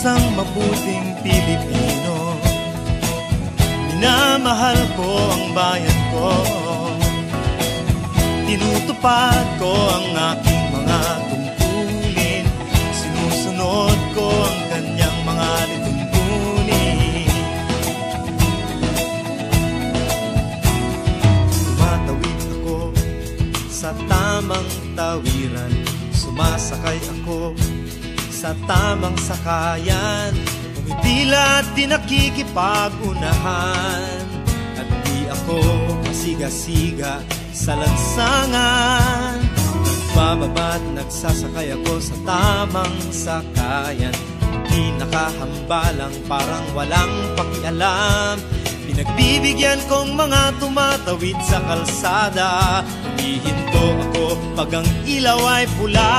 isang mabuting Pilipino. Minamahal ko ang bayan ko. Tinutupad ko ang aking mga tungkulin. Sinusunod ko ang kanyang mga lituntunin. Tumatawid ako sa tamang tawiran. Sumasakay ako sa tamang sakayan. Pumipila at di nakikipag-unahan. At di ako pasiga-siga sa lansangan. Nagbababa at nagsasakay ako sa tamang sakayan. Di nakahambalang parang walang pakialam. Pinagbibigyan kong mga tumatawid sa kalsada. Humihinto ako pag ang ilaw ay pula.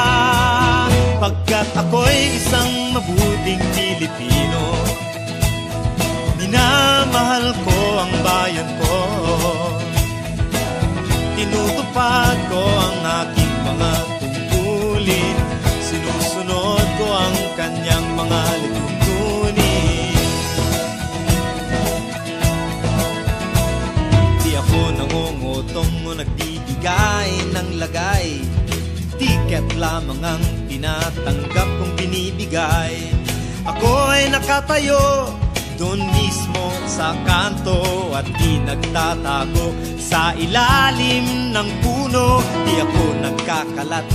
Pagkat ako'y isang mabuting Pilipino. Minamahal ko ang bayan ko. Tinutupad ko ang aking mga tungkulin. Sinusunod ko ang kanyang mga lituntunin. Di ako nangungutong o nagbibigay ng lagay. Tiket lamang ang tinatanggap kong binibigay. Ako ay nakatayo doon mismo sa kanto at di nagtatago sa ilalim ng puno. Di ako nagkakalat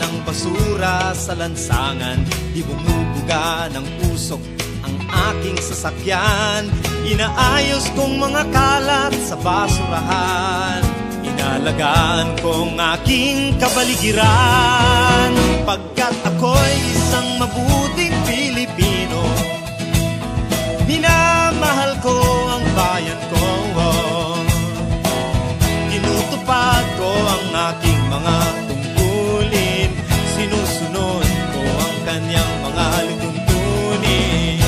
ng basura sa lansangan. Di bumubuga ng usok ang aking sasakyan. Inaayos kong mga kalat sa basurahan. Inalagaan kong aking kapaligiran. Pagkat ako'y isang mabuting Pilipino. Minamahal ko ang bayan ko. Tinutupad ko ang aking mga tungkulin. Sinusunod ko ang kanyang mga lituntunin.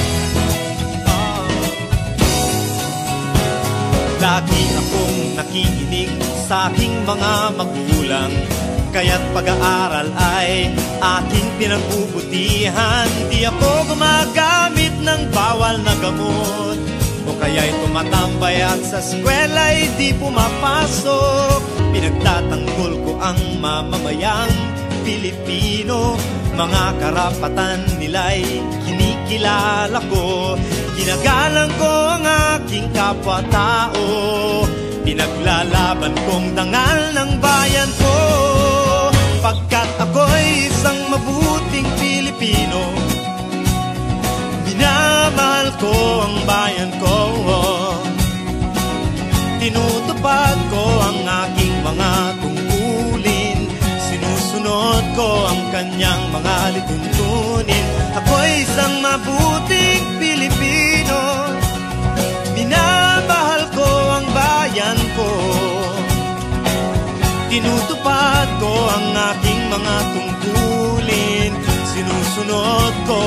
Lagi akong nakikinig sa aking mga magulang. Kaya't pag-aaral ay aking pinagbubutihan. Di ako gumagamit ng bawal na gamot, o kaya'y tumatambay at sa eskwela'y di pumapasok. Pinagtatanggol ko ang mamamayang Pilipino. Mga karapatan nila'y kinikilala ko. Ginagalang ko ang aking kapwa-tao. Pinaglalaban kong dangal ng bayan ko. Pagkat ako'y isang mabuting Pilipino. Minamahal ko ang bayan ko. Tinutupad ko ang aking mga tungkulin. Sinusunod ko ang kanyang mga lituntunin. Ako'y isang mabuting Pilipino. Minamahal ko ang bayan ko. Tinutupad ko ang aking mga tungkulin. Sinusunod ko